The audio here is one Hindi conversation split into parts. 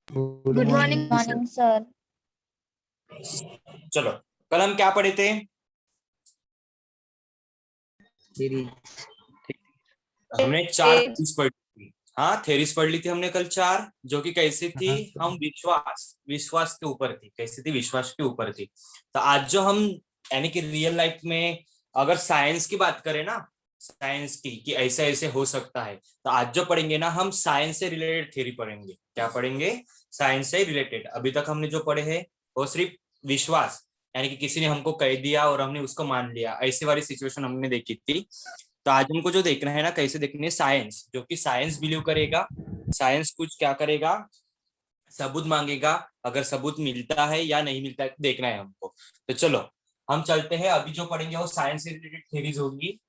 Good good morning morning sir. चलो, कल हम क्या पढ़े थे? हमने चार थेरीज पढ़ी थी। हाँ, थेरीज पढ़ ली थी हमने कल चार, जो कि कैसी थी? हम विश्वास के ऊपर थी। कैसी थी? विश्वास के ऊपर थी। तो आज जो हम यानी कि रियल लाइफ में अगर साइंस की बात करें ना, साइंस की कि ऐसे ऐसे हो सकता है, तो आज जो पढ़ेंगे ना हम साइंस से रिलेटेड थ्योरी पढ़ेंगे। क्या पढ़ेंगे? साइंस से रिलेटेड। अभी तक हमने जो पढ़े हैं वो सिर्फ विश्वास, यानी कि किसी ने हमको कह दिया और हमने उसको मान लिया, ऐसी वाली सिचुएशन हमने देखी थी। तो आज हमको जो देखना है ना, कैसे देखना है साइंस, जो कि साइंस बिलीव करेगा। साइंस कुछ क्या करेगा? सबूत मांगेगा। अगर सबूत मिलता है या नहीं मिलता है देखना है हमको। तो चलो हम चलते हैं। अभी जो पढ़ेंगे वो साइंस से रिलेटेड थेरीज होंगी।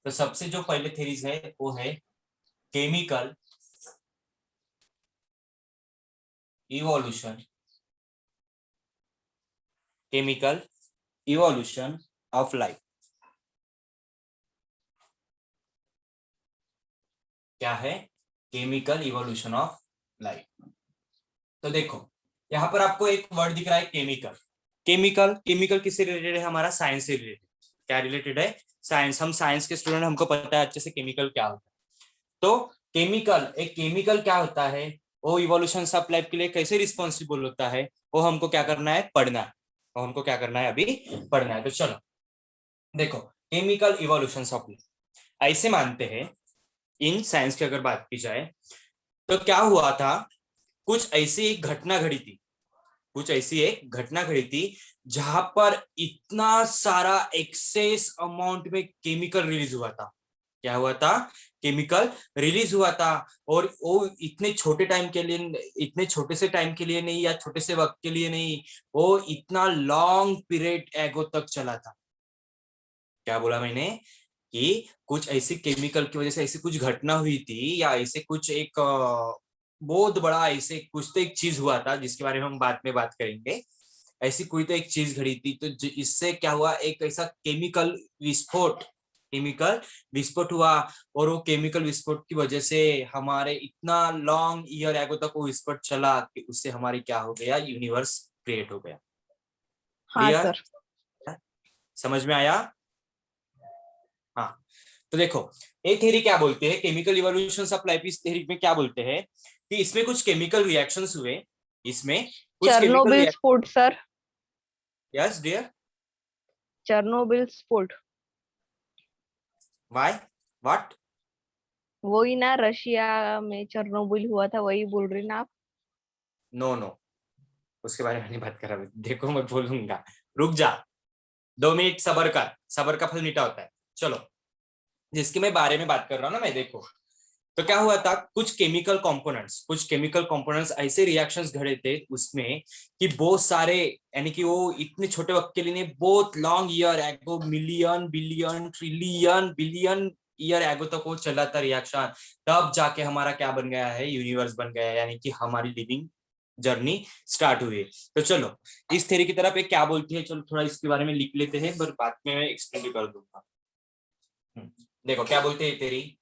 तो सबसे जो पहले थेरीज है वो है chemical evolution. Chemical evolution of life. क्या है? Chemical evolution of life. तो देखो, यहाँ पर आपको एक वर्ड दिख रहा है केमिकल। केमिकल केमिकल किससे रिलेटेड है? हमारा साइंस से रिलेटेड। क्या रिलेटेड है? साइंस। हम साइंस के स्टूडेंट, हमको पता है अच्छे से केमिकल क्या होता है। तो केमिकल, एक केमिकल क्या होता है, वो इवोल्यूशन ऑफ लाइफ के लिए कैसे रिस्पॉन्सिबल होता है, वो हमको क्या करना है? पढ़ना है। वो हमको क्या करना है? अभी पढ़ना है। तो चलो देखो, केमिकल इवोल्यूशन ऑफ लाइफ ऐसे मानते हैं इन साइंस की अगर बात की जाए, तो क्या हुआ था? कुछ ऐसी एक घटना घड़ी थी। कुछ ऐसी एक घटना घड़ी थी जहां पर इतना सारा एक्सेस अमाउंट में केमिकल रिलीज हुआ था। क्या हुआ था? केमिकल रिलीज हुआ था। और वो इतने छोटे टाइम के लिए, इतने छोटे से टाइम के लिए नहीं, या छोटे से वक्त के लिए नहीं, वो इतना लॉन्ग पीरियड एगो तक चला था। क्या बोला मैंने? कि कुछ ऐसी केमिकल की वजह से ऐसी कुछ घटना हुई थी, या ऐसे कुछ एक बहुत बड़ा ऐसे कुछ तो एक चीज हुआ था जिसके बारे में हम बाद में बात करेंगे। ऐसी कोई तो एक चीज घड़ी थी, तो इससे क्या हुआ? एक ऐसा केमिकल विस्फोट, केमिकल विस्फोट हुआ। और वो केमिकल विस्फोट की वजह से हमारे इतना लॉन्ग ईयर एगो तक वो विस्फोट चला कि उससे हमारी क्या हो गया? यूनिवर्स क्रिएट हो गया। हाँ क्लियर? सर। समझ में आया? हाँ। तो देखो, एक थ्योरी क्या बोलते हैं, केमिकल इवोल्यूशन ऑफ लाइफ, इस थ्योरी में क्या बोलते हैं कि इसमें कुछ केमिकल रिएक्शंस हुए। इसमें कुछ केमिकल चेरनोबिल रिएक्शन। स्फोट सर। Yes dear. चेरनोबिल स्फोट। व्हाई? व्हाट? वही ना, रशिया में चेरनोबिल हुआ था, वही बोल रही ना आप? नो नो, उसके बारे में नहीं बात कर रहा। देखो मैं बोलूंगा, रुक जा। 2 मिनट सबर कर, सबर का फल मीठा होता है। चलो, जिसके मैं बारे में बात कर रहा हूँ ना मैं, देखो। तो क्या हुआ था? कुछ केमिकल कंपोनेंट्स ऐसे रिएक्शंस घड़े थे उसमें कि बहुत सारे, यानी कि वो इतने छोटे वक्त के लिए नहीं, बहुत long year ago, million billion trillion billion year ago तक वो चला था रिएक्शन। तब जाके हमारा क्या बन गया है? यूनिवर्स बन गया है, यानी कि हमारी लिविंग जर्नी स्टार्ट हुई है। तो चलो, इस थ्योरी की तरफ एक क्या बोलती है, चलो थोड़ा इसके बारे में लिख लेते हैं, पर बाद में मैं एक्सप्लेन भी कर दूंगा। देखो क्या बोलते हैं theory.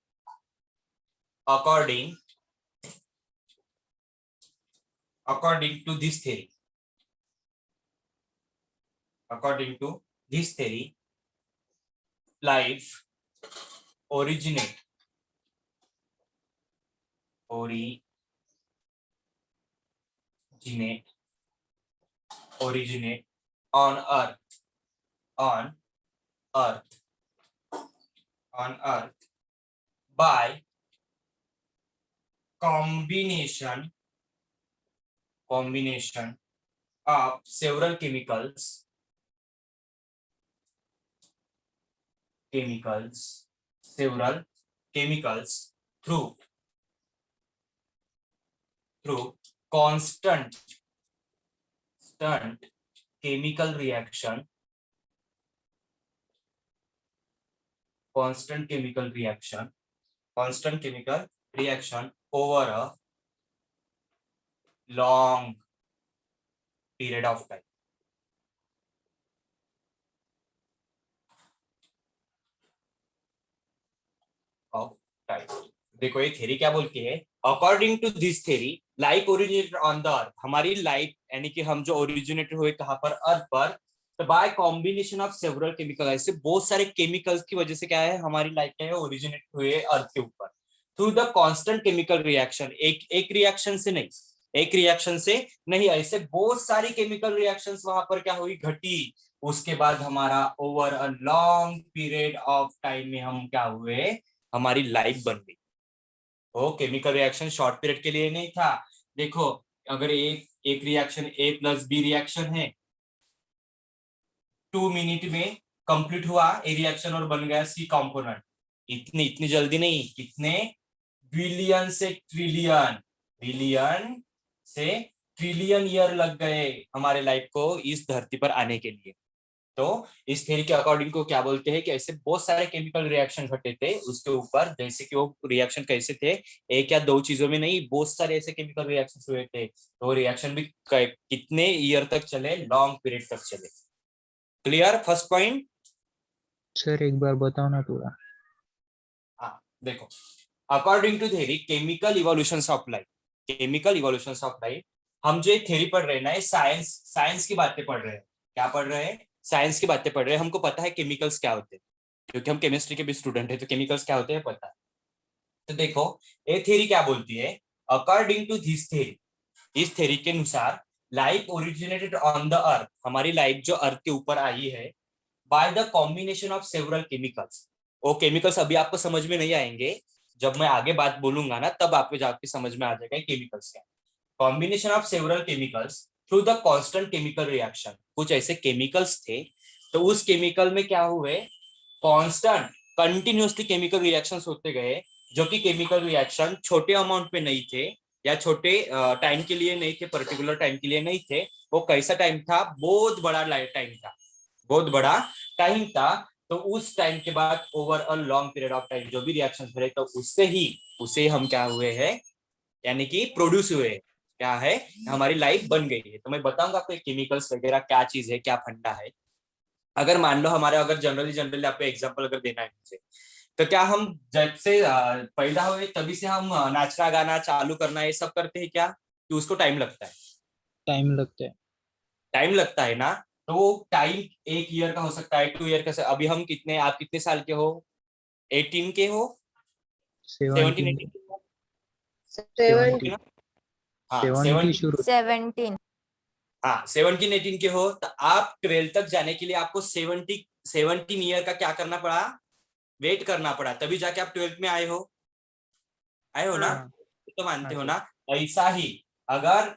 according according to this theory, according to this theory, life originate originate originate on earth, on earth, on earth by combination of several several chemicals through constant chemical reaction, constant chemical reaction, constant chemical reaction over a long period of time. Of time. देखो ये थ्योरी क्या बोलती है according to this theory life originated on the earth, हमारी लाइफ यानी कि हम जो ओरिजिनेटेड हुए कहां पर, अर्थ पर, तो bye combination of several chemical, ऐसे बहुत सारे केमिकल्स की वजह से क्या है हमारी लाइफ क्या है ओरिजिनेट हुए अर्थ के ऊपर, through the constant chemical reaction, एक रिएक्शन से नहीं, एक रिएक्शन से नहीं, ऐसे बहुत सारी केमिकल रिएक्शंस वहां पर क्या हुई, घटी। उसके बाद हमारा over a long period of time में हम क्या हुए, हमारी लाइफ बन गई। वो केमिकल रिएक्शन शॉर्ट पीरियड के लिए नहीं था। देखो, अगर एक एक रिएक्शन ए प्लस बी रिएक्शन है, 2 मिनट में कंप्लीट हुआ ए रिएक्शन और बन गया सी कंपोनेंट। इतनी इतनी जल्दी नहीं, कितने बिलियन से ट्रिलियन, बिलियन से ट्रिलियन ईयर लग गए हमारे लाइफ को इस धरती पर आने के लिए। तो इस थ्योरी के अकॉर्डिंग को क्या बोलते हैं कि ऐसे बहुत सारे केमिकल रिएक्शन घटे थे उसके ऊपर, जैसे कि वो रिएक्शन कैसे थे, एक या दो चीजों में नहीं, बहुत सारे ऐसे केमिकल रिएक्शन हुए थे, तो रिएक्शन भी कितने ईयर तक चले, लॉन्ग पीरियड तक चले। Clear first point? सर एक बार बताओ ना पूरा। हाँ देखो, according to theory chemical evolution of life, chemical evolution of life, हम जो थ्योरी पढ़ रहे हैं ना, साइंस साइंस की बातें पढ़ रहे हैं। क्या पढ़ रहे हैं? साइंस की बातें पढ़ रहे हैं। हमको पता है केमिकल्स क्या होते हैं, क्योंकि हम केमिस्ट्री के भी स्टूडेंट है, तो केमिकल्स क्या होते हैं पता है। तो देखो, ये थ्योरी क्या बोलती है, अकॉर्डिंग टू दिस थ्योरी, इस थ्योरी के अनुसार life originated on the earth, हमारी लाइफ जो अर्थ के ऊपर आई है, by the combination of several chemicals. वो केमिकल्स अभी आपको समझ में नहीं आएंगे, जब मैं आगे बात बोलूंगा ना तब आपको जाके समझ में आ जाएगा केमिकल्स क्या। Combination of several chemicals through the constant chemical reaction, कुछ ऐसे केमिकल्स थे, तो उस केमिकल में क्या हुए, कांस्टेंट कंटिन्यूअसली केमिकल रिएक्शंस होते गए, जो कि केमिकल रिएक्शन छोटे अमाउंट पे नहीं थे या छोटे टाइम के लिए नहीं थे, पर्टिकुलर टाइम के लिए नहीं थे। वो कैसा टाइम था, बहुत बड़ा टाइम था, बहुत बड़ा टाइम था। तो उस टाइम के बाद over a long period of time जो भी रिएक्शन हुए, तो उससे ही उसे हम क्या हुए हैं, यानी कि प्रोड्यूस हुए, क्या है, हमारी लाइफ बन गई है। तो मैं बताऊंगा आपको केमिकल्स वगैरह क्या चीज है, क्या फंडा है। अगर मान लो हमारे, अगर जनरली जनरली आपको एग्जांपल अगर देना है मुझे, तो क्या हम जब से पैदा हुए तभी से हम नाचना गाना चालू करना ये सब करते हैं क्या, कि उसको टाइम लगता है? टाइम लगता है। टाइम लगता है ना। तो वो टाइम 1 ईयर का हो सकता है, 2 ईयर का। अभी हम कितने, आप कितने साल के हो, 18 के हो, 17 17 18 के हो? सेवन। होगे ना? हाँ 70 17, शुरू। 17। हाँ 17 18 के हो, तो आप 12 तक जाने के लिए आपको 17 ईयर का क्या करना पड़ा, वेट करना पड़ा, तभी जाके आप 12th में आए हो, आए हो ना? हाँ तो मानते हाँ हो सर। ना? ऐसा ही अगर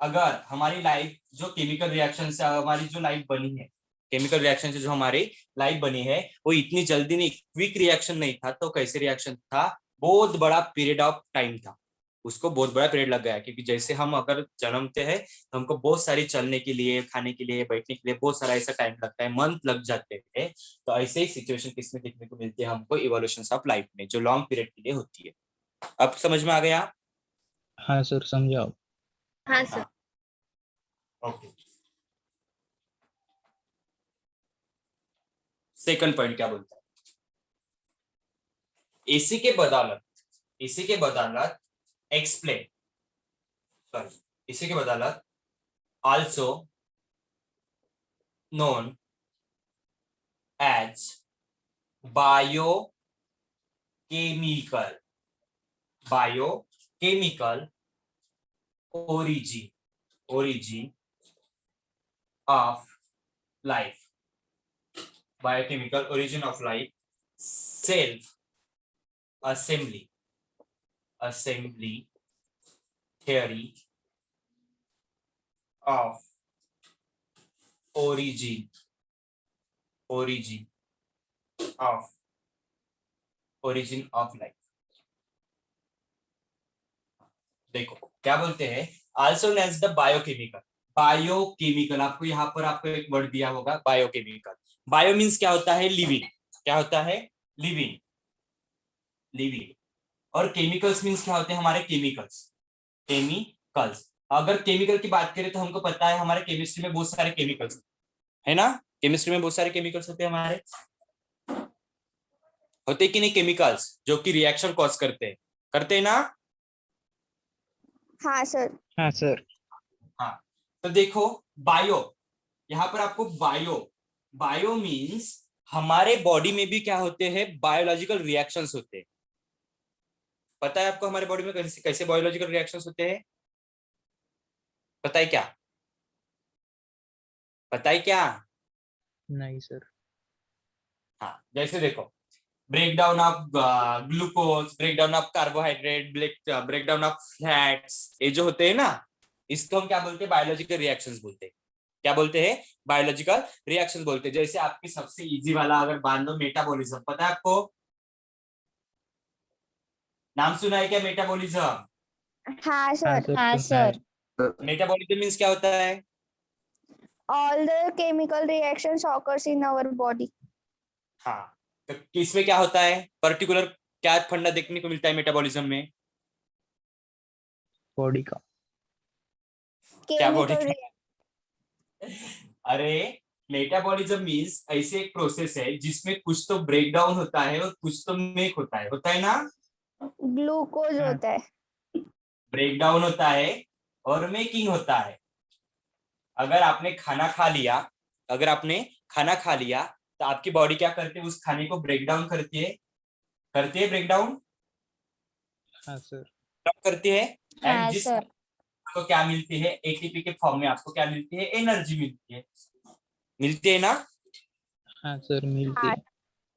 अगर हमारी लाइफ जो केमिकल रिएक्शन से हमारी जो लाइफ बनी है, केमिकल रिएक्शन से जो हमारी लाइफ बनी है, वो इतनी जल्दी नहीं, क्विक रिएक्शन नहीं था। तो कैसे रिएक्शन था, बहुत बड़ा पीरियड ऑफ टाइम था, उसको बहुत बड़ा पीरियड लग गया। क्योंकि जैसे हम अगर जन्मते हैं तो हमको बहुत सारी चलने के लिए, खाने के लिए, बैठने के लिए बहुत सारा ऐसा टाइम लगता है, मंथ लग जाते हैं। तो ऐसे ही सिचुएशन किसमें देखने को मिलती है हमको, इवोल्यूशन ऑफ लाइफ में, जो लॉन्ग पीरियड के लिए होती है। अब समझ में आ गया? हाँ सर समझाओ। हाँ सर। हाँ ओके। सेकंड पॉइंट क्या बोलता है, इसी के बदौलत, इसी के बदौलत एक्सप्लेन, सॉरी, इसी के बदौलत also known as biochemical, biochemical origin, origin of life, biochemical origin of life, self assembly, assembly theory of origin, origin of, origin of life। देखो क्या बोलते हैं, also as the biochemical, biochemical, आपको यहाँ पर आपको एक वर्ड दिया होगा बायोकेमिकल। बायो मीन्स क्या होता है, लिविंग, क्या होता है, लिविंग, लिविंग। और केमिकल्स मीन्स क्या होते हैं, हमारे केमिकल्स, केमिकल्स। अगर केमिकल की बात करें तो हमको पता है हमारे केमिस्ट्री में बहुत सारे केमिकल्स है ना, केमिस्ट्री में बहुत सारे केमिकल्स होते हैं हमारे, होते कि नहीं केमिकल्स, जो कि रिएक्शन कॉज करते हैं ना। हाँ सर। हाँ सर। हाँ, तो देखो बायो, यहाँ पर आपको बायो, बायो मीन्स हमारे बॉडी में भी क्या होते हैं, बायोलॉजिकल रिएक्शंस होते हैं। पता है आपको हमारे बॉडी में कैसे कैसे बायोलॉजिकल रिएक्शंस होते हैं? पता है क्या? पता है क्या? नहीं सर। हाँ, जैसे देखो, break down of glucose, break down of carbohydrate, break down of fats, ये जो होते हैं ना, इसको हम क्या बोलते हैं, बायोलॉजिकल रिएक्शंस बोलते हैं। क्या बोलते हैं? बायोलॉजिकल रिएक्शंस बोलते हैं। जैसे आपकी सबसे इजी वाला अगर बांध लो, मेटाबॉलिज्म, पता है आपको? नाम सुना है क्या मेटाबॉलिज्म? हाँ हाँ सर। सर हाँ सुना है। सर। मेटाबॉलिज्म मीन्स क्या होता है? All the chemical reactions occurs in our body. हाँ, तो किसमें क्या होता है पर्टिकुलर, क्या फंडा देखने को मिलता है मेटाबॉलिज्म में? बॉडी का। क्या बॉडी Chemical का? अरे, मेटाबॉलिज्म मीन्स ऐसे एक प्रोसेस है जिसमें कुछ तो ब्रेक डाउन होता है और कुछ तो मेक होता है ना? ग्लूकोज हाँ। होता है। ब्रेक डाउन होता है और मेकिंग होता है। अगर आपने खाना खा लिया, अगर आपने खाना खा लिया, तो आपकी बॉडी क्या करती है, उस खाने को ब्रेक डाउन करती है ब्रेक डाउन हाँ सर। करती है। एंड हाँ जिस सर। आपको क्या मिलती है, एटीपी के फॉर्म में आपको क्या मिलती है, एनर्जी मिलती है ना? हाँ सर मिलती हाँ। है।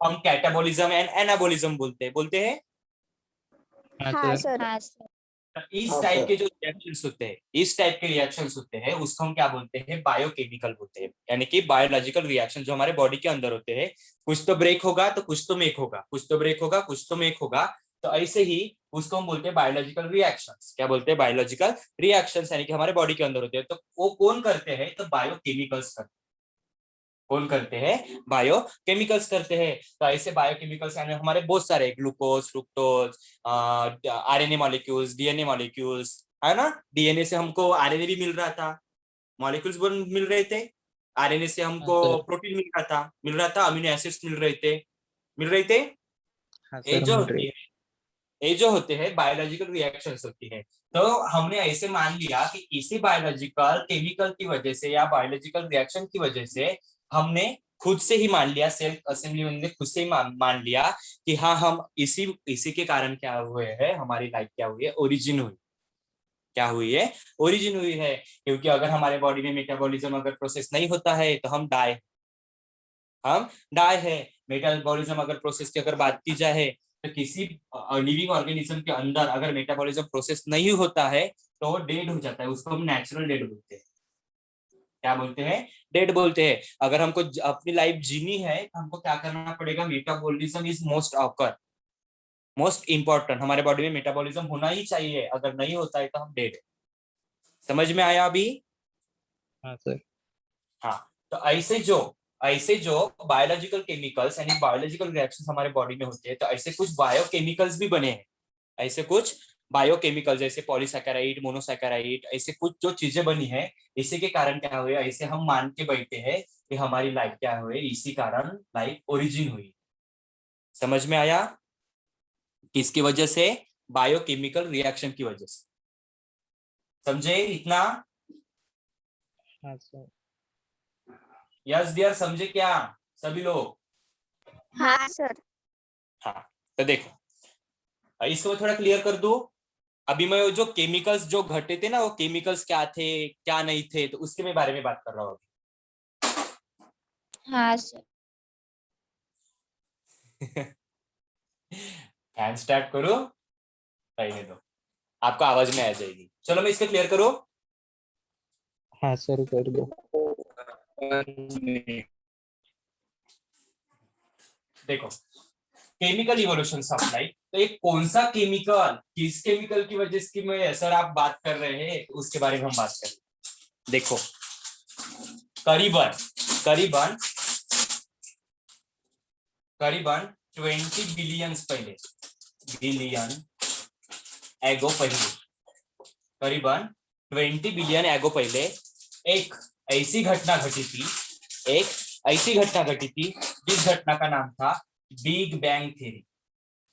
हम कैटाबॉलिज्म एंड एनाबॉलिज्म बोलते हैं। हाँ हाँ सर। सर। हाँ सर। तो इस टाइप के जो रिएक्शंस होते हैं, इस टाइप के रिएक्शंस होते हैं, उसको हम क्या बोलते हैं, बायोकेमिकल बोलते हैं। यानी कि बायोलॉजिकल रिएक्शन जो हमारे बॉडी के अंदर होते हैं, कुछ तो ब्रेक होगा तो कुछ तो मेक होगा, कुछ तो ब्रेक होगा कुछ तो मेक होगा। तो ऐसे ही उसको हम बोलते हैं बायोलॉजिकल रिएक्शंस। क्या बोलते हैं? बायोलॉजिकल रिएक्शंस, यानी कि हमारे बॉडी के अंदर होते हैं। तो वो कौन करते हैं? तो बायोकेमिकल्स करते हैं। कौन करते हैं? बायोकेमिकल्स करते हैं। तो ऐसे बायोकेमिकल्स यानी हमारे बहुत सारे, glucose, fructose, RNA molecules, DNA molecules, है ना? डीएनए से हमको आरएनए भी मिल रहा था, मॉलिक्यूल्स मिल रहे थे। आरएनए से हाँ हमको सर। प्रोटीन मिल रहा था, अमीनो एसिड्स मिल रहे थे। हाँ ये सर जो मिल होती रही। है, ये जो होते हैं बायोलॉजिकल रिएक्शंस होती है। तो हमने ऐसे मान लिया कि इसी बायोलॉजिकल केमिकल की वजह से या बायोलॉजिकल रिएक्शन की वजह से हमने खुद से ही मान लिया, सेल्फ असेंबली ने खुद से ही मान लिया कि हाँ, हम इसी इसी के कारण क्या हुए हैं, हमारी लाइफ क्या हुई है, ओरिजिन हुई। क्या हुई है? ओरिजिन हुई है। क्योंकि अगर हमारे बॉडी में मेटाबॉलिज्म अगर प्रोसेस नहीं होता है तो हम डाई है। मेटाबॉलिज्म अगर प्रोसेस की अगर बात की जाए, तो किसी लिविंग ऑर्गेनिज्म के अंदर अगर मेटाबॉलिज्म प्रोसेस नहीं होता है तो वो डेड हो जाता है। उसको हम नेचुरल डेड बोलते हैं। क्या बोलते हैं? डेड बोलते हैं। अगर हमको अपनी लाइफ जीनी है तो हमको क्या करना पड़ेगा? Metabolism is most important. हमारे बॉडी में मेटाबॉलिज्म होना ही चाहिए, अगर नहीं होता है तो हम डेड है। समझ में आया अभी? हाँ सर। हाँ, तो ऐसे जो बायोलॉजिकल केमिकल्स यानी बायोलॉजिकल रिएक्शंस हमारे बॉडी में होते हैं, तो ऐसे कुछ बायोकेमिकल्स भी बने हैं। ऐसे कुछ बायोकेमिकल जैसे पॉलीसैकेराइड, मोनोसैकेराइड, ऐसे कुछ जो चीजें बनी है, इसी के कारण क्या हुए, ऐसे हम मान के बैठे हैं कि हमारी लाइफ क्या हुई, इसी कारण लाइफ ओरिजिन हुई। समझ में आया? किसकी वजह से? बायोकेमिकल रिएक्शन की वजह से। समझे इतना? हाँ सर। यस डियर, समझे क्या सभी लोग? हाँ सर। हाँ, तो देखो इसको थोड़ा क्लियर कर दूं। अभी मैं जो केमिकल्स जो घटे थे ना, वो केमिकल्स क्या थे क्या नहीं थे, तो उसके मैं बारे में बात कर रहा हूँ। हाँ सर। फैन स्टार्ट करो, रहने दो, आपको आवाज में आ जाएगी। चलो मैं इसको क्लियर करूं। हाँ सर कर दो। देखो, केमिकल इवोल्यूशन सप्लाई, तो ये कौन सा केमिकल, किस केमिकल की वजह से मैं सर आप बात कर रहे हैं, उसके बारे में हम बात करें। देखो, करीबन करीबन करीबन 20 बिलियन पहले, करीबन 20 बिलियन एगो पहले एक ऐसी घटना घटी थी, जिस घटना का नाम था बिग बैंग थ्योरी।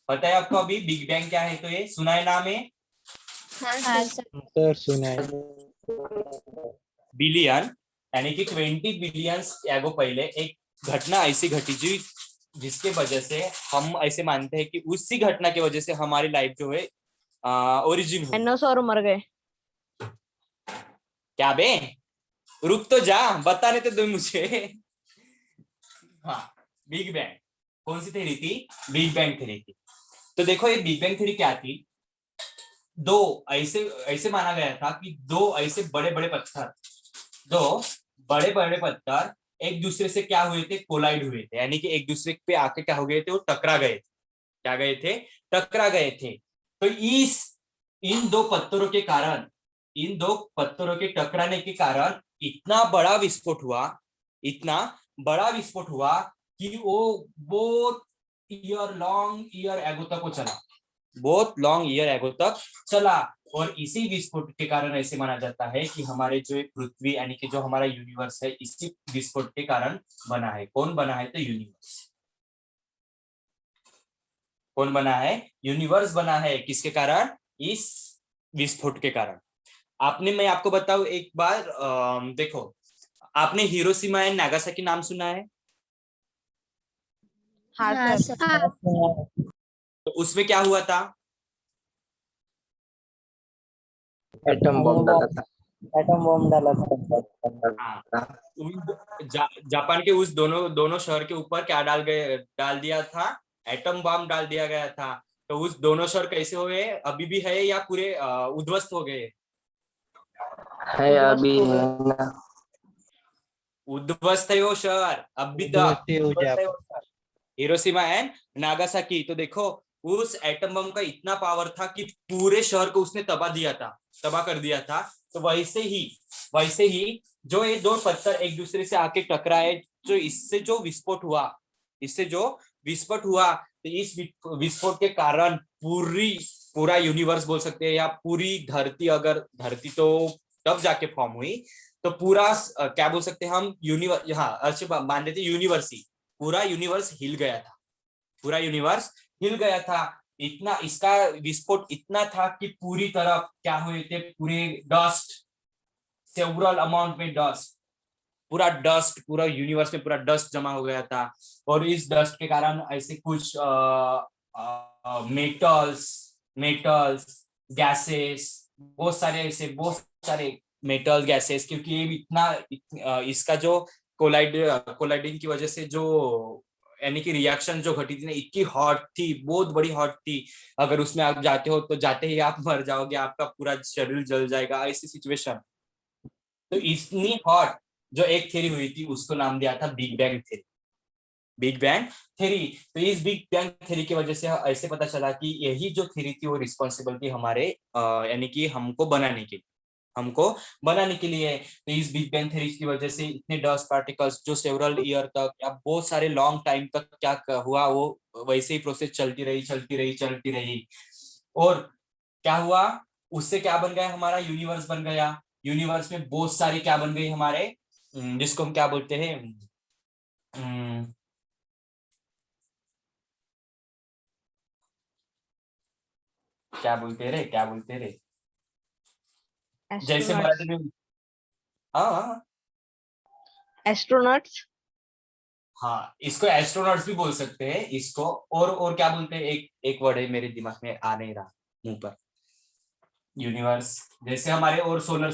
पता है आपको अभी बिग बैंग क्या है? तो ये सुना है नाम है? हाँ सर। सर सुना है। बिलियन यानी कि 20 बिलियन एगो पहले एक घटना ऐसी घटी जी जिसके वजह से हम ऐसे मानते हैं कि उसी घटना की वजह से हमारी लाइफ जो है ओरिजिन हुई। डायनासोर मर गए। क्या बे, रुक तो जा, बताने तो दो मुझे। हाँ, बिग बैंग। कौन सी थ्योरी थी? बिग बैंग थ्योरी थी। तो देखो ये बिग बैंग थ्योरी क्या थी? दो ऐसे ऐसे माना गया था कि दो ऐसे बड़े बड़े पत्थर, दो बड़े बड़े पत्थर एक दूसरे से क्या हुए थे? कोलाइड हुए थे, यानी कि एक दूसरे पे आके क्या हो गए थे? वो टकरा गए थे। क्या गए थे? टकरा गए थे। तो इस इन दो पत्थरों के कारण, इन दो पत्थरों के टकराने के कारण इतना बड़ा विस्फोट हुआ, इतना बड़ा विस्फोट हुआ कि वो बहुत ईयर एगो तक वो चला, बहुत लॉन्ग ईयर एगो तक चला। और इसी विस्फोट के कारण ऐसे माना जाता है कि हमारे जो पृथ्वी यानी कि जो हमारा यूनिवर्स है इसी विस्फोट के कारण बना है। कौन बना है? तो यूनिवर्स। कौन बना है? यूनिवर्स बना है। किसके कारण? इस विस्फोट के कारण। मैं आपको बताऊं एक बार, देखो, आपने हिरोशिमा एंड नागासाकी नाम सुना है? हाँ हाँ सर। सर। तो उसमें क्या हुआ था? एटम बम डाला था। एटम बम डाला हाँ, था। जापान के उस दोनों दोनों शहर के ऊपर क्या डाल दिया था? एटम बम डाल दिया गया था। तो उस दोनों शहर कैसे हुए? अभी भी है या पूरे उद्ध्वस्त हो गए? है उद्ध्वस्त अभी हो है गए। ना। उद्ध्वस्त है वो शहर अभी तक, उद्ध्वस्त हो उद्ध्वस्त है वो जाता। शहर। Hiroshima and Nagasaki. तो देखो, उस एटम बम का इतना पावर था कि पूरे शहर को उसने तबाह दिया था, तबाह कर दिया था। तो वैसे ही जो ये दो पत्थर एक दूसरे से आके टकराए, जो इससे जो विस्फोट हुआ, इससे जो विस्फोट हुआ, तो इस विस्फोट के कारण पूरा यूनिवर्स बोल सकते हैं, या पूरी धरती, अगर धरती तो तब जाके फॉर्म हुई, तो पूरा क्या बोल सकते हैं हम? यूनिवर्स, हाँ अच्छा मान लेते यूनिवर्स ही, पूरा यूनिवर्स हिल गया था। पूरा यूनिवर्स हिल गया था। इतना इसका विस्फोट इतना था कि पूरी तरफ क्या हुए थे? पूरे डस्ट, सेवरल अमाउंट में डस्ट, पूरा डस्ट, पूरा यूनिवर्स में पूरा डस्ट जमा हो गया था। और इस डस्ट के कारण ऐसे कुछ मेटल्स मेटल्स गैसेस, बहुत सारे मेटल गैसेस, क्योंकि ये इसका जो कोलाइडिंग की वजह से जो यानी कि रिएक्शन जो घटी थी ना, इतनी हॉट थी, बहुत बड़ी हॉट थी। अगर उसमें आप जाते हो तो जाते ही आप मर जाओगे, आपका पूरा शरीर जल जाएगा, ऐसी सिचुएशन। तो इतनी हॉट जो एक थ्योरी हुई थी उसको नाम दिया था big bang theory. Big bang theory. तो इस बिग बैंग थ्योरी की वजह से ऐसे पता चला कि यही जो थ्योरी थी वो रिस्पॉन्सिबल थी हमारे यानी कि हमको बनाने के लिए। तो इस बिग बैंग थ्योरी की वजह से इतने डस्ट पार्टिकल्स जो सेवरल ईयर तक या बहुत सारे लॉन्ग टाइम तक क्या हुआ, वो वैसे ही प्रोसेस चलती रही। और क्या हुआ? उससे क्या बन गया? हमारा यूनिवर्स बन गया। यूनिवर्स में बहुत सारी क्या बन गई हमारे, जिसको हम क्या बोलते हैं, हम्म, क्या बोलते रे जैसे एस्ट्रोनॉट्स। मराठी में। हाँ हाँ एस्ट्रोनॉट्स। हाँ, इसको एस्ट्रोनॉट्स भी बोल सकते हैं इसको। और क्या बोलते हैं? एक एक वर्ड है मेरे दिमाग में आ नहीं रहा मुंह पर। यूनिवर्स, जैसे हमारे और सोलर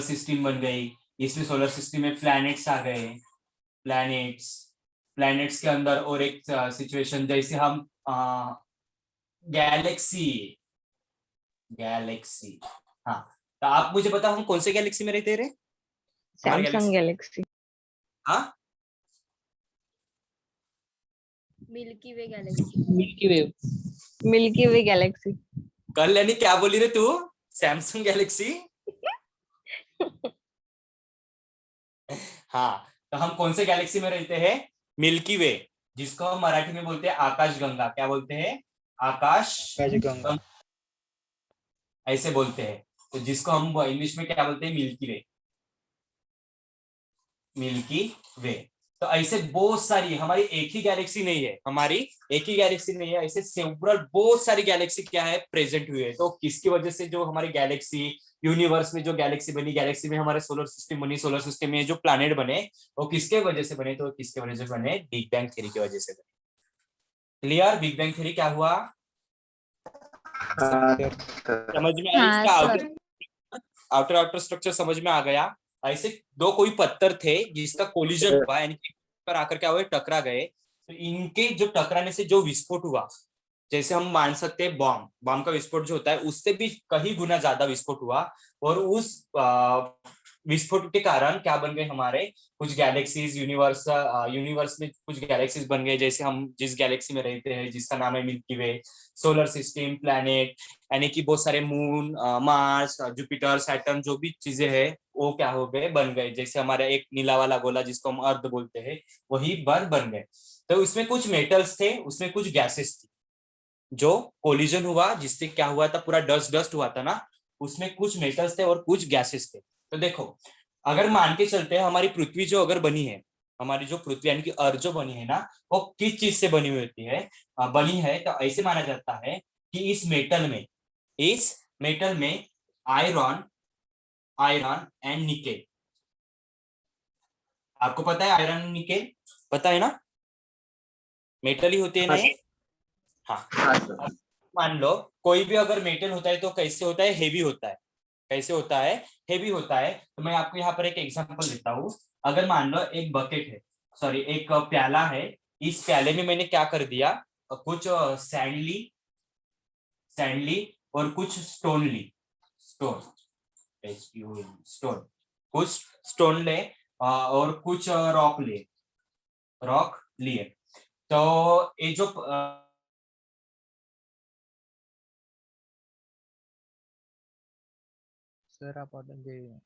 सिस्टम बन गई। इसमें सोलर सिस्टम में प्लैनेट्स आ गए। प्लैनेट्स प्लैनेट्स के अंदर और एक सिचुएशन, जैसे हम गैलेक्सी गैलेक्सी हाँ। तो आप मुझे बताओ, हम कौन से गैलेक्सी में रहते रहे? हमारे सैमसंग गैलेक्सी। गैलेक्सी। हाँ, मिल्की वे गैलेक्सी। मिल्की वे। मिल्की वे गैलेक्सी। कल यानी क्या बोली रे तू? Samsung Galaxy. हाँ, तो हम कौन से गैलेक्सी में रहते हैं? मिल्की वे, जिसको हम मराठी में बोलते हैं आकाश गंगा। क्या बोलते हैं? आकाश गंगा। ऐसे बोलते हैं। तो जिसको हम इंग्लिश में क्या बोलते हैं? मिल्की वे। मिल्की वे। तो ऐसे बहुत सारी, हमारी एक ही गैलेक्सी नहीं है, हमारी एक ही गैलेक्सी नहीं है, ऐसे सेवरल बहुत सारी गैलेक्सी क्या है प्रेजेंट हुई है। तो किसकी वजह से जो हमारी गैलेक्सी, यूनिवर्स में जो गैलेक्सी बनी, गैलेक्सी में हमारे सोलर सिस्टम बनी, सोलर सिस्टम में जो प्लैनेट बने वो किसके वजह से बने? तो किसके वजह से बने? बिग बैंग थ्योरी की वजह से बने। क्लियर? बिग बैंग थ्योरी क्या हुआ? समझ में आई? हाँ इसका सर। आउटर आउटर स्ट्रक्चर समझ में आ गया? ऐसे दो कोई पत्थर थे जिसका कोलिजन हुआ, यानी कि पर आकर क्या हुआ, टकरा गए। तो इनके जो टकराने से जो विस्फोट हुआ, जैसे हम मान सकते हैं बॉम्ब, बॉम्ब का विस्फोट जो होता है उससे भी कहीं गुना ज्यादा विस्फोट हुआ। और उस विस्फोट के कारण क्या बन गए हमारे कुछ गैलेक्सीज, यूनिवर्स, यूनिवर्स में कुछ गैलेक्सीज बन गए। जैसे हम जिस गैलेक्सी में रहते हैं जिसका नाम है मिल्की वे, सोलर सिस्टम, प्लैनेट, यानी कि बहुत सारे मून, मार्स, जुपिटर, सैटर्न, जो भी चीजें हैं वो क्या हो गए, बन गए। जैसे हमारा एक नीला वाला गोला जिसको हम अर्थ बोलते हैं, वही बन गए। तो उसमें कुछ मेटल्स थे, उसमें कुछ गैसेस थी, जो कोलिजन हुआ जिससे क्या हुआ था, पूरा डस्ट डस्ट हुआ था ना, उसमें कुछ मेटल्स थे और कुछ गैसेस थे। तो देखो, अगर मान के चलते हैं हमारी पृथ्वी जो अगर बनी है, हमारी जो पृथ्वी यानी कि अर्थ जो बनी है ना, वो किस चीज से बनी हुई होती है, बनी है, तो ऐसे माना जाता है कि इस मेटल में आयरन, आयरन एंड निकेल। आपको पता है आयरन निकेल? पता है ना, मेटल ही होते हैं ना ये? हाँ। मान लो कोई भी अगर मेटल होता है तो कैसे होता है, हेवी होता है। कैसे होता है? हेवी होता है। तो मैं आपको यहाँ पर एक एग्जांपल देता हूँ। अगर मान लो एक बकेट है, सॉरी एक प्याला है, इस प्याले में मैंने क्या कर दिया, कुछ सैंड ली और कुछ स्टोन ली, स्टोन, स्टोन, कुछ स्टोन ले, और कुछ रॉक लिए। तो ये जो सर आप ऑर्डर दे।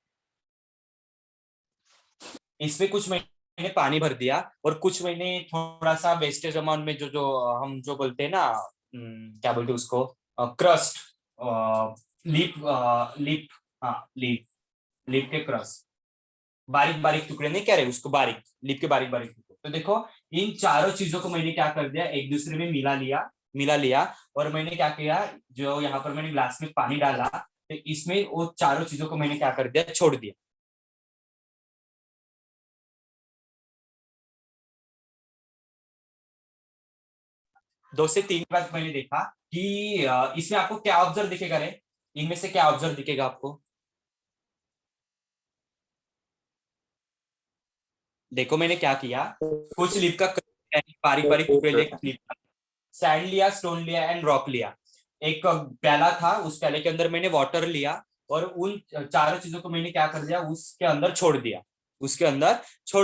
इसमें कुछ मैंने पानी भर दिया और कुछ मैंने थोड़ा सा वेस्टेज अमाउंट में जो जो हम जो बोलते हैं ना, क्या बोलते हैं उसको, क्रस्ट, लीप, लीप, हाँ लीप, लीप के क्रस्ट, बारीक बारीक टुकड़े नहीं कह रहे उसको, बारीक लीप के बारीक बारीक टुकड़े। तो देखो, इन चारों चीजों को मैंने क्या कर दिया, एक दूसरे में मिला लिया। और मैंने क्या किया, जो यहाँ पर मैंने ग्लास में पानी डाला, तो इसमें वो चारों चीजों को मैंने क्या कर दिया, छोड़ दिया। 2 से 3 बार मैंने देखा कि इसमें आपको क्या ऑब्जर्व दिखेगा रे, इनमें से क्या ऑब्जर्व दिखेगा आपको? देखो मैंने क्या किया, कुछ लीफ का बारीक बारीक टुकड़े ले, सैंड लिया, स्टोन लिया एंड रॉक लिया। एक प्याला था, उस प्याले के अंदर मैंने वाटर लिया और उन चारों चीजों को मैंने क्या कर दिया, उसके अंदर छोड़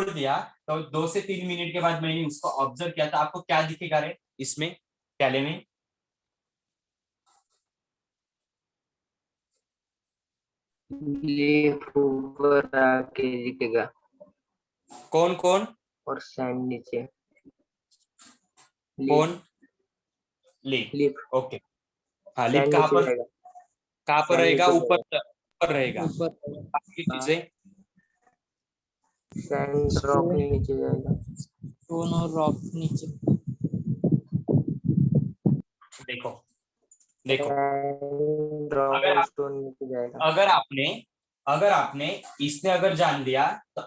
दिया। तो 2 से 3 मिनट के बाद मैंने उसको ऑब्जर्व किया था। आपको क्या दिखेगा रे इसमें, प्याले में? लीफ ऊपर आके दिखेगा कौन कौन और सैंड नीचे। कौन? लीफ। लीफ ओके, हाँ लीफ सैंड कहाँ नीचे पर, जाएगा। रहेगा? नीचे ऊपर, जाएगा रहेगा। ऊपर। बाकी हाँ चीजें सैंड रॉक नीचे जाएगा। स्टोन और रॉक नीचे। देखो, देखो, सैंड रॉक अगर और आप, स्टोन नीचे जाएगा। अगर आपने इसने अगर जान लिया तो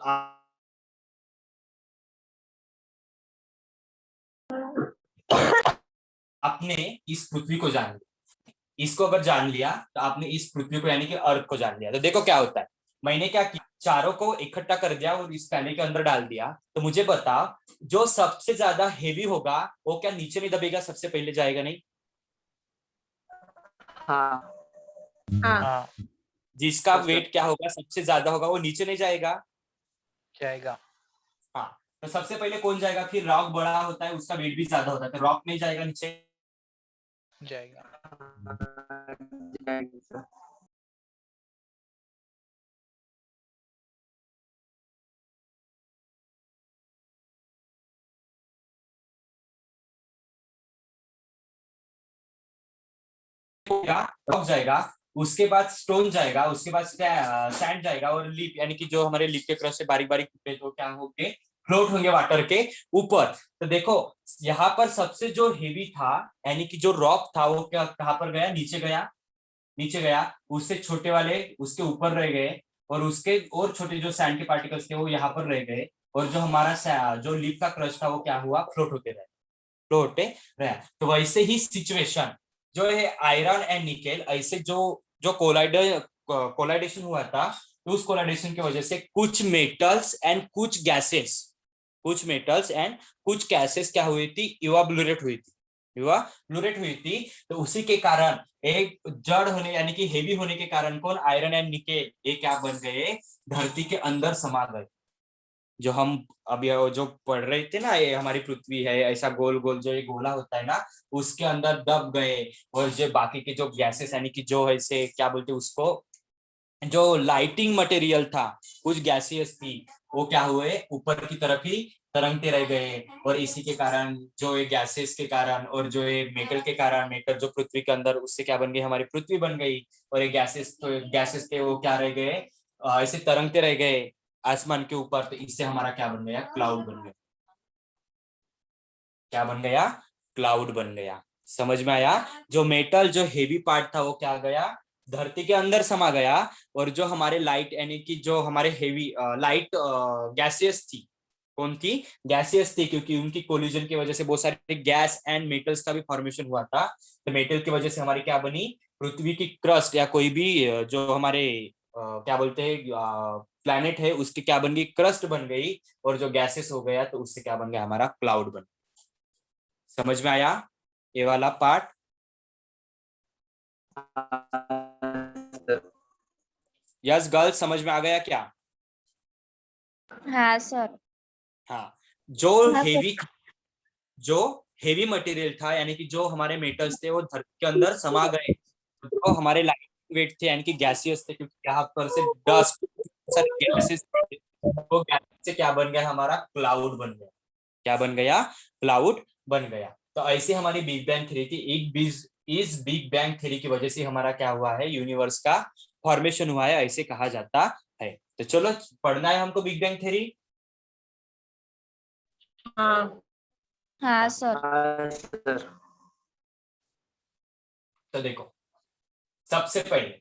आपने इस पृथ्वी को जान लिया। इसको अगर जान लिया तो आपने इस पृथ्वी को यानी कि अर्थ को जान लिया। तो देखो क्या होता है, मैंने क्या किया, चारों को इकट्ठा कर दिया और इस पैने के अंदर डाल दिया। तो मुझे बता, जो सबसे ज्यादा हेवी होगा वो क्या नीचे नहीं दबेगा, सबसे पहले जाएगा नहीं? हाँ हाँ जिसका तो वेट क्या होगा, सबसे ज्यादा होगा, वो नीचे नहीं जाएगा। जाएगा। हाँ, तो सबसे पहले कौन जाएगा? फिर रॉक बड़ा होता है, उसका वेट भी ज्यादा होता है, तो रॉक नहीं जाएगा नीचे। जाएगा। जाएगा। रॉक जाएगा, उसके बाद स्टोन जाएगा, उसके बाद सैंड जाएगा और लीप, यानी कि जो हमारे लीप के क्रस्ट से बारीक बारीक टुकड़े तो क्या होंगे, फ्लोट होंगे वाटर के ऊपर। तो देखो यहाँ पर सबसे जो हेवी था यानी कि जो रॉक था वो क्या कहाँ पर गया, नीचे गया, नीचे गया, उससे छोटे वाले उसके ऊपर रह गए, और उसके और छोटे जो सैंड के पार्टिकल्स थे वो यहाँ पर रह गए, और जो हमारा जो लीफ का क्रस्ट था वो क्या हुआ, फ्लोट होते रहे, फ्लोट होते रहा। तो वैसे ही सिचुएशन जो है आयरन एंड निकेल, ऐसे जो जो कोलाइडेशन हुआ था, तो उस कोलाइडेशन की वजह से कुछ मेटल्स एंड कुछ गैसेस, कुछ मेटल्स एंड कुछ गैसेस क्या हुई थी, इवाब्लोरेट हुई थी, इवाब्लोरेट हुई थी। तो उसी के कारण एक जड़ होने यानी कि हेवी होने के कारण कौन, आयरन एंड निकेल, ये क्या बन गए, धरती के अंदर समा गए। जो हम अभी जो पढ़ रहे थे ना, ये हमारी पृथ्वी है ऐसा गोल गोल जो ये गोला होता है ना, उसके अंदर दब गए, और जो बाकी के जो गैसेस यानी कि जो ऐसे क्या बोलते हैं उसको, जो लाइटिंग मटेरियल था, कुछ गैसियस थी, वो क्या हुए, ऊपर की तरफ ही तरंगते रह गए। और इसी के कारण जो ये गैसेस के कारण और जो ये मेटल के कारण, मेटल जो पृथ्वी के अंदर, उससे क्या बन गई, हमारी पृथ्वी बन गई। और ये गैसेस, तो गैसेस थे वो क्या रह गए, ऐसे तरंगते रह गए आसमान के ऊपर। तो इससे हमारा क्या बन गया, क्लाउड बन गया। क्या बन गया, क्लाउड बन गया। समझ में आया? जो मेटल जो हेवी पार्ट था वो क्या गया, धरती के अंदर समा गया, और जो हमारे लाइट यानी कि जो हमारे हेवी लाइट गैसियस थी, कौन थी, गैसियस थी, क्योंकि उनकी कोलिजन की वजह से बहुत सारे गैस एंड मेटल्स का भी फॉर्मेशन हुआ था। तो मेटल की वजह से हमारी क्या बनी, पृथ्वी की क्रस्ट या कोई भी जो हमारे क्या बोलते हैं प्लैनेट है, उसकी क्या बन गई, क्रस्ट बन गई। और जो गैसेस हो गया तो उससे क्या बन गया, हमारा क्लाउड बन गया। समझ में आया ये वाला पार्ट? यस गर्ल्स, समझ में आ गया क्या? हाँ सर। हाँ, जो हाँ सर। हेवी, जो हेवी मटेरियल था यानी कि जो हमारे मेटल्स थे वो धरती के अंदर समा गए, तो हमारे लाइट वेट थे यानी कि गैसियस थे, क्योंकि यहाँ पर से डस्ट सारे गैसेस, वो गैस से क्या बन गया, हमारा क्लाउड बन गया। क्या बन गया, क्लाउड बन गया। तो ऐसे हमारी बिग बैंग थ्योरी थी। इस बिग बैंग थ्योरी की वजह से हमारा क्या हुआ है, यूनिवर्स का फॉर्मेशन हुआ है, ऐसे कहा जाता है। तो चलो पढ़ना है हमको बिग बैंग थ्योरी। हाँ हाँ सर। हाँ सर। तो देखो, सबसे पहले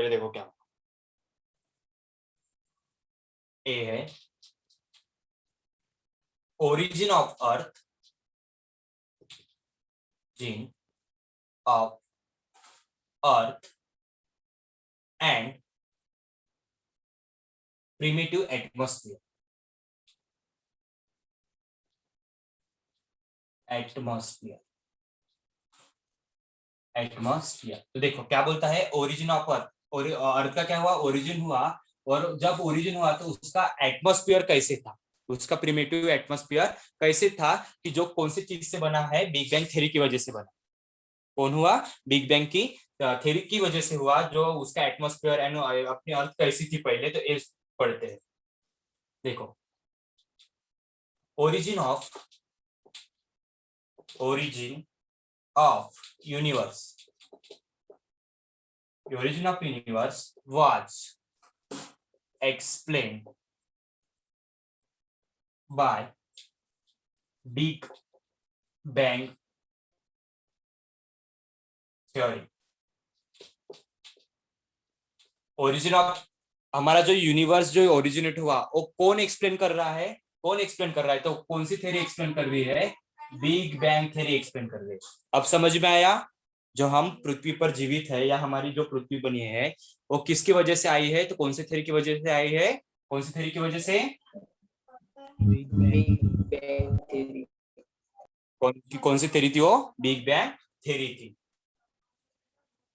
देखो क्या ए है, origin of earth, origin of earth and primitive atmosphere, atmosphere. तो देखो क्या बोलता है, ओरिजिन ऑफ अर्थ, और अर्थ का क्या हुआ, ओरिजिन हुआ, और जब ओरिजिन हुआ तो उसका एटमॉस्फेयर कैसे था, उसका प्रिमिटिव एटमॉस्फेयर कैसे था, कि जो कौन सी चीज से बना है, बिग बैंग थ्योरी की वजह से बना। कौन हुआ, बिग बैंग की थ्योरी की वजह से हुआ, जो उसका एटमॉस्फेयर एंड अपनी अर्थ कैसी थी पहले। तो ये पढ़ते हैं। देखो, origin of universe, the origin of universe was explained by Big Bang theory. Origin of हमारा जो यूनिवर्स जो ओरिजिनेट हुआ, वो कौन एक्सप्लेन कर रहा है, कौन एक्सप्लेन कर रहा है, तो कौन सी थ्योरी एक्सप्लेन कर रही है, बिग बैंग थ्योरी एक्सप्लेन कर रही है। अब समझ में आया, जो हम पृथ्वी पर जीवित है या हमारी जो पृथ्वी बनी है वो किसकी वजह से आई है, तो कौन सी थ्योरी की वजह से आई है, कौन सी थ्योरी की वजह से, बिग बैंग थ्योरी। कौन सी थ्योरी थी वो, बिग बैंग थ्योरी थी।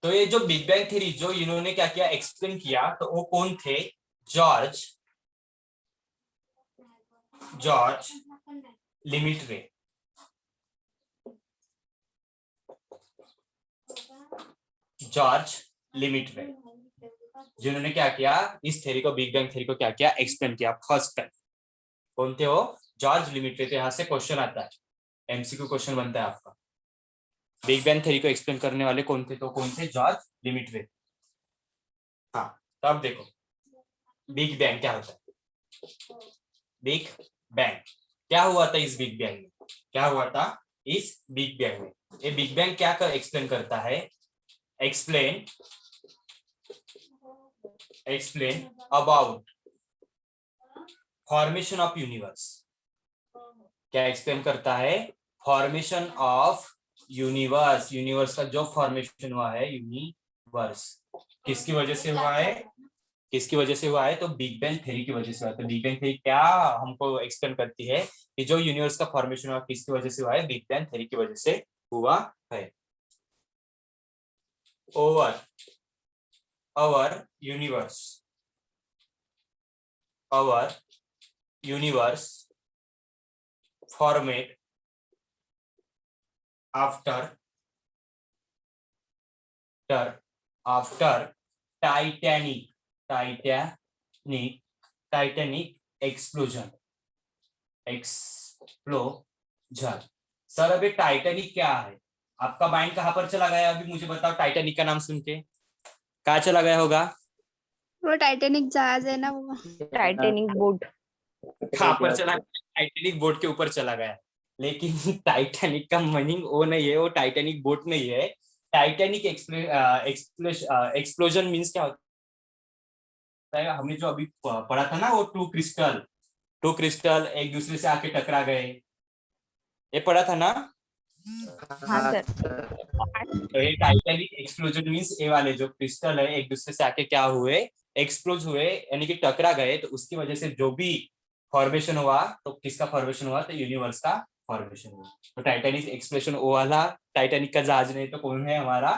तो ये जो बिग बैंग थ्योरी जो इन्होंने क्या किया, एक्सप्लेन किया, तो वो कौन थे, जॉर्ज लिमिटरे। जॉर्ज लिमिटरे, जिन्होंने क्या किया, इस थ्योरी को, बिग बैंग थ्योरी को क्या किया, एक्सप्लेन किया फर्स्ट टाइम। कौन थे वो, जॉर्ज लिमिटरे। तो यहां से क्वेश्चन आता है, एमसीक्यू क्वेश्चन बनता है आपका। बिग बैंग थ्योरी को एक्सप्लेन करने वाले कौन थे? तो कौन थे? जॉर्ज लिमिटवे। हाँ, तो अब देखो बिग बैंग क्या होता है। बिग बैंग क्या हुआ था इस बिग बैंग में? क्या हुआ था इस बिग बैंग में? ये बिग बैंग क्या एक्सप्लेन करता है? Explain about formation of universe. क्या एक्सप्लेन करता है? Formation of universe. यूनिवर्स का जो फॉर्मेशन हुआ है, यूनिवर्स किसकी वजह से हुआ है? किसकी वजह से हुआ है? तो बिग बैंग थ्योरी की वजह से हुआ है। तो बिग बैंग थ्योरी क्या हमको एक्सप्लेन करती है कि जो यूनिवर्स का फॉर्मेशन हुआ किसकी वजह से हुआ है? बिग बैंग थ्योरी की वजह से हुआ है। Over our universe formed after titanic explosion। Sir अभी टाइटैनिक क्या है? आपका माइंड कहां पर चला गया? अभी मुझे बताओ, टाइटैनिक का नाम सुन के कहाँ चला गया होगा? वो टाइटैनिक जहाज है ना वो। Titanic boat. कहाँ पर चला? टाइटैनिक बोट के ऊपर चला गया। लेकिन टाइटैनिक का मीनिंग वो नहीं है, वो टाइटैनिक बोट नहीं है। टाइटैनिक एक्सप्लोजन मीन्स क्या होता है? हमने जो अभी पढ़ा था ना, वो टू क्रिस्टल एक दूसरे से आके टकरा गए, ये पढ़ा था ना? हाँ सर। तो ये टाइटैनिक एक्सप्लोजन मीन्स ये वाले जो क्रिस्टल है एक दूसरे से आके क्या हुए? एक्सप्लोज हुए, यानी कि टकरा गए। तो उसकी वजह से जो भी फॉर्मेशन हुआ, तो किसका फॉर्मेशन हुआ? तो यूनिवर्स का फॉर्मेशन हुआ। तो टाइटैनिक एक्सप्लोजन वो वाला टाइटैनिक का जहाज नहीं, तो कौन है हमारा?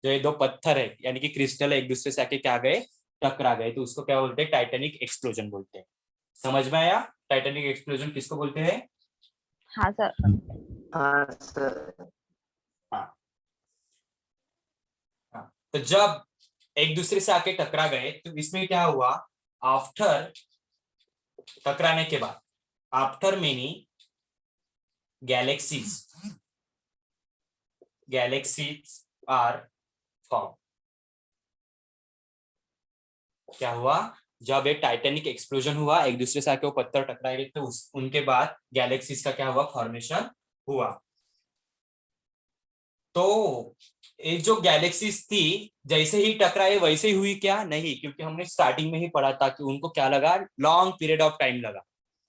जो ये दो पत्थर है यानी कि क्रिस्टल है, एक दूसरे से आके क्या गए? टकरा गए। तो उसको क्या बोलते हैं? टाइटैनिक एक्सप्लोजन बोलते हैं। समझ में आया? टाइटैनिक एक्सप्लोजन किसको बोलते हैं? हाँ सर। हाँ सर। हाँ। तो जब एक दूसरे से आके टकरा गए, तो इसमें क्या हुआ? आफ्टर टकराने के बाद, after many galaxies are form. क्या हुआ? जब एक टाइटैनिक एक्सप्लोजन हुआ, एक दूसरे से आके वो पत्थर टकराए गए, तो उनके बाद गैलेक्सीज का क्या हुआ? फॉर्मेशन हुआ। तो ये जो गैलेक्सीज थी, जैसे ही टकराए वैसे ही हुई क्या? नहीं, क्योंकि हमने स्टार्टिंग में ही पढ़ा था कि उनको क्या लगा? लॉन्ग पीरियड ऑफ टाइम लगा।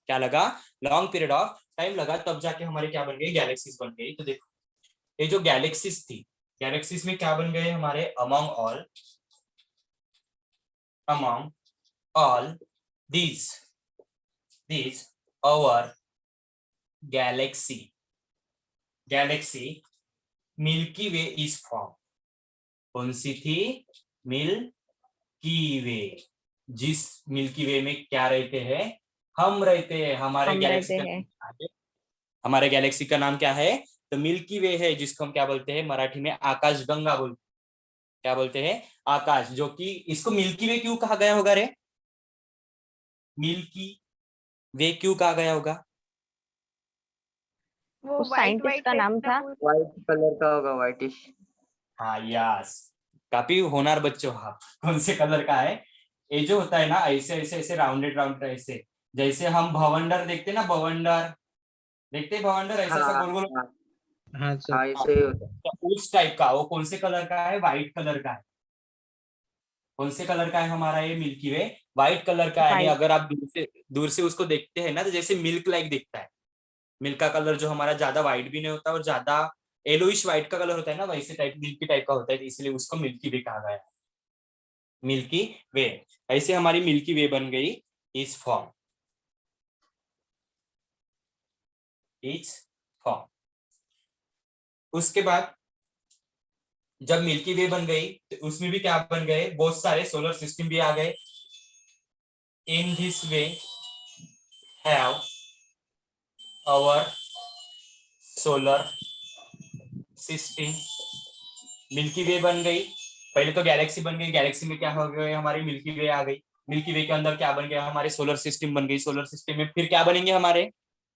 क्या लगा? लॉन्ग पीरियड ऑफ टाइम लगा, तब जाके हमारे क्या बन गई? गैलेक्सीज बन गई। तो देखो ये जो गैलेक्सीज थी, गैलेक्सीज में क्या बन गए हमारे? Among all these our galaxy milky way is form. कौन सी थी? मिल्की वे। जिस मिल्की वे में क्या रहते हैं? हम रहते हैं। हमारे हम गैलेक्सी रहते का हैं। हमारे गैलेक्सी का नाम क्या है? तो मिल्की वे है, जिसको हम क्या बोलते हैं मराठी में? आकाशगंगा बोलते। क्या बोलते हैं? आकाश। जो कि इसको मिल्की वे क्यों कहा गया होगा रे? मिल्की वे क्यों कहा गया होगा? वो उस वाइट साइंटिस्ट का नाम था। व्हाइट कलर का होगा, व्हाइटिश। हाँ यस, काफी होनहार बच्चे हो आप। कौन से कलर का है? ये जो होता है ना, ऐसे ऐसे ऐसे राउंडेड ऐसे, जैसे हम भवंडर देखते ना, भवंडर देखते, भवंडर ऐसा ऐसा गोल गोल। हाँ हाँ सर। ऐसे ही होता है। तो उस टाइप का वो कौन से कलर का है? व्हाइट कलर का है। कौन से कलर का है हमारा ये मिल्की वे? व्हाइट कलर का है। यानी White। अगर आप दूर से उसको देखते हैं ना, तो जैसे मिल्क लाइक दिखता है। मिल्क का कलर जो हमारा ज्यादा व्हाइट भी नहीं होता और ज्यादा येलोइश व्हाइट का कलर होता है ना, वैसे टाइप मिल्की टाइप का होता है, इसलिए उसको मिल्की वे कहा गया। मिल्की वे। ऐसे हमारी मिल्की वे बन गई इस फॉर्म। उसके बाद जब मिल्की वे बन गई, तो उसमें भी क्या बन गए? बहुत सारे सोलर सिस्टम भी आ गए। In this way have our solar system. Milky way बन गई। पहले तो गैलेक्सी बन गई, गैलेक्सी में क्या हो गया? हमारी मिल्की वे आ गई। मिल्की वे के अंदर क्या बन गया? हमारे सोलर सिस्टम बन गई। सोलर सिस्टम में फिर क्या बनेंगे हमारे?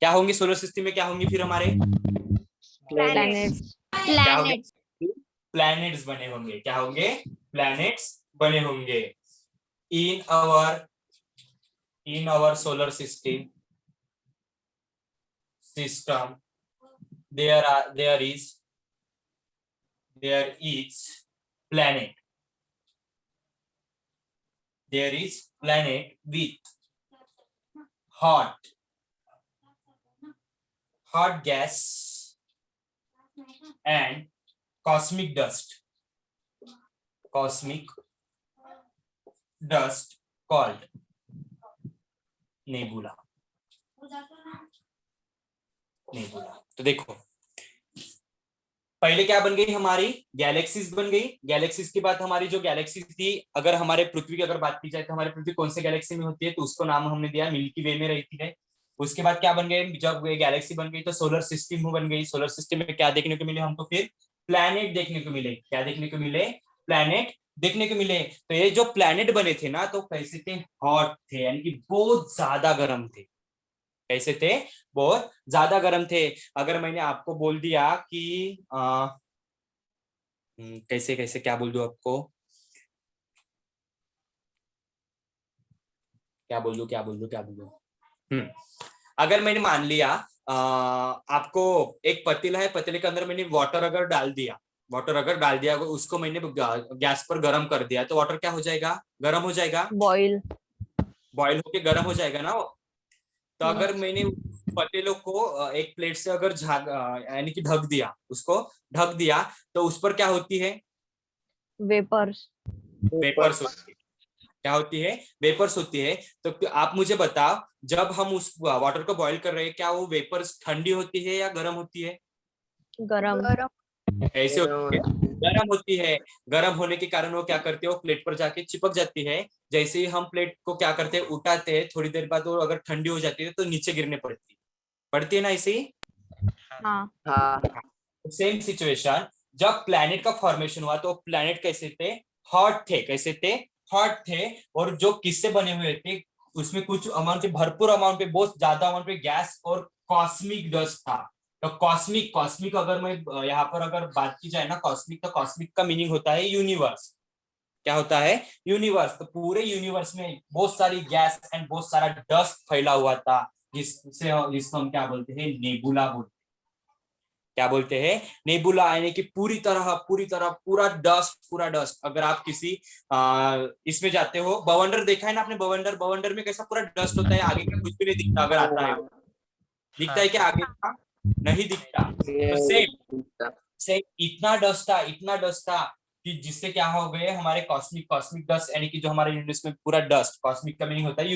क्या होंगे सोलर सिस्टम में? क्या होंगे फिर हमारे? प्लैनेट्स। क्या होंगे? प्लैनेट्स प्लैनेट्स बने होंगे। क्या होंगे? प्लैनेट्स बने होंगे in our solar system there is planet with hot gas and cosmic dust called nebula। तो देखो पहले क्या बन गई हमारी? गैलेक्सीज बन गई। गैलेक्सीज के बाद हमारी जो गैलेक्सीज थी, अगर हमारे पृथ्वी की अगर बात की जाए तो हमारी पृथ्वी कौन से गैलेक्सी में होती है, तो उसको नाम हमने दिया मिल्की वे में रहती है। उसके बाद क्या बन गए? जब गैलेक्सी बन गई तो सोलर सिस्टम बन गई। सोलर सिस्टम में क्या देखने को मिले हमको? फिर प्लैनेट देखने को मिले। क्या देखने को मिले? प्लैनेट देखने को मिले। तो ये जो प्लैनेट बने थे ना, तो कैसे थे? हॉट थे, यानी कि बहुत ज्यादा गर्म थे। कैसे थे? बहुत ज्यादा गर्म थे। अगर मैंने आपको बोल दिया कि कैसे कैसे क्या बोल दूं आपको, क्या बोल दूं? अगर मैंने मान लिया आपको एक पतीला है, पतीले के अंदर मैंने वाटर अगर डाल दिया, उसको मैंने गैस पर गर्म कर दिया, तो वाटर क्या हो जाएगा? गर्म हो जाएगा। बॉईल होके गर्म हो जाएगा ना वो। तो अगर मैंने पतीलों को एक प्लेट से अगर यानी कि ढक दिया, तो उस पर क्या होती है? वेपर्स वेपर्स होती है। क्या होती है? वेपर्स होती है। तो आप मुझे बताओ, जब हम उस वाटर को बॉईल कर रहे हैं, क्या वो वेपर्स ठंडी होती है या गर्म होती है? गरम ऐसे होती है, गर्म होती है। गर्म होने के कारण वो क्या करते हैं? वो प्लेट पर जाके चिपक जाती है। जैसे ही हम प्लेट को क्या करते हैं? उठाते हैं, थोड़ी देर बाद वो अगर ठंडी हो जाती है तो नीचे गिरने पड़ती है ना, ऐसे ही। हाँ हाँ सेम सिचुएशन, जब प्लैनेट का फॉर्मेशन हुआ तो प्लैनेट कैसे थे? हॉट थे। कैसे थे? हॉट थे। और जो किससे बने हुए थे, उसमें कुछ अमाउंट पे, भरपूर अमाउंट पे, बहुत ज्यादा अमाउंट पे गैस और कॉस्मिक डस्ट था। तो कॉस्मिक अगर मैं यहाँ पर अगर बात की जाए ना, कॉस्मिक, तो कॉस्मिक का मीनिंग होता है यूनिवर्स। क्या होता है? यूनिवर्स। तो पूरे यूनिवर्स में बहुत सारी गैस एंड बहुत सारा डस्ट फैला हुआ था, जिसको हम क्या बोलते हैं? नेबुला बोलते हैं। क्या बोलते हैं? नेबुला, यानी कि पूरी तरह पूरा डस्ट। अगर आप किसी इसमें जाते हो, बवंडर देखा है ना आपने? बवंडर में कैसा पूरा डस्ट होता है, आगे का कुछ भी नहीं दिखता। अगर आता है, दिखता है क्या आगे का? नहीं दिखता। तो सेम इतना डस्ट था कि जिससे क्या हो गए हमारे कॉस्मिक डस्ट, यानी कि जो हमारे यूनिवर्स में पूरा डस्ट, कॉस्मिक का मीनिंग होता है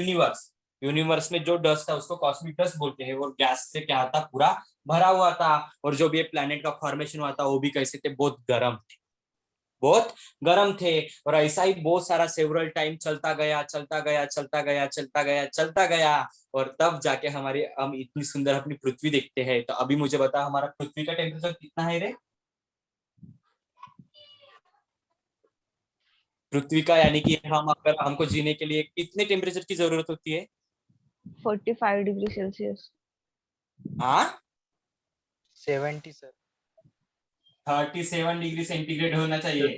यूनिवर्स में जो डस्ट था उसको कॉस्मिक डस्ट बोलते हैं। वो गैस से क्या था? पूरा भरा हुआ था। और जो भी प्लैनेट का फॉर्मेशन हुआ था वो भी कैसे थे? बहुत गर्म थे। और ऐसा ही बहुत सारा सेवरल टाइम चलता गया, और तब जाके हम इतनी सुंदर अपनी पृथ्वी देखते हैं। तो अभी मुझे बता, हमारा पृथ्वी का टेम्परेचर कितना है रे? पृथ्वी का, यानी कि अगर हमको जीने के लिए कितने टेम्परेचर की जरूरत होती है? 45 डिग्री सेल्सियस। हाँ, 70 सर। 37 डिग्री सेंटीग्रेड होना चाहिए।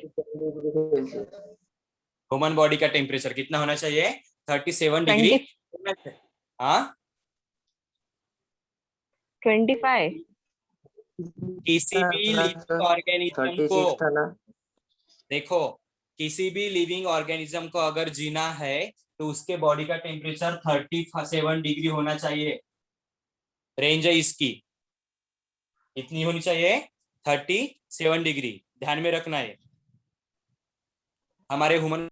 ह्यूमन बॉडी का टेम्परेचर कितना होना चाहिए? 37 डिग्री। हाँ, 25 किसी भी लिविंग ऑर्गेनिज्म को, 36 था ना। देखो, किसी भी लिविंग ऑर्गेनिज्म को अगर जीना है तो उसके बॉडी का टेम्परेचर 37 डिग्री होना चाहिए। रेंज है इसकी, इतनी होनी चाहिए, 37 डिग्री। ध्यान में रखना है। हमारे ह्यूमन